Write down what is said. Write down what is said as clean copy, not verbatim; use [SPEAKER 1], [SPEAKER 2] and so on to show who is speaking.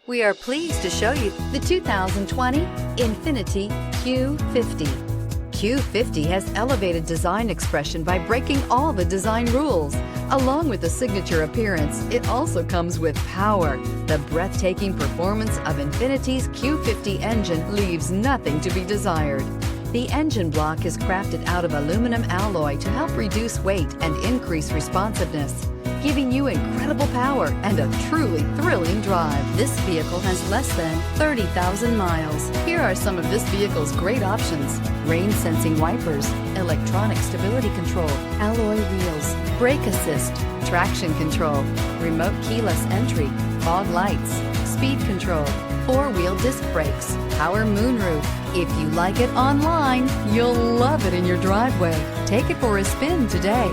[SPEAKER 1] We are pleased to show you the 2020 Infiniti Q50. Q50 has elevated design expression by breaking all the design rules. Along with the signature appearance, it also comes with power. The breathtaking performance of Infiniti's Q50 engine leaves nothing to be desired. The engine block is crafted out of aluminum alloy to help reduce weight and increase responsiveness, giving you incredible power and a truly thrilling drive. This vehicle has less than 30,000 miles. Here are some of this vehicle's great options: rain sensing wipers, electronic stability control, alloy wheels, brake assist, traction control, remote keyless entry, fog lights, speed control, four-wheel disc brakes, power moonroof. If you like it online, you'll love it in your driveway. Take it for a spin today.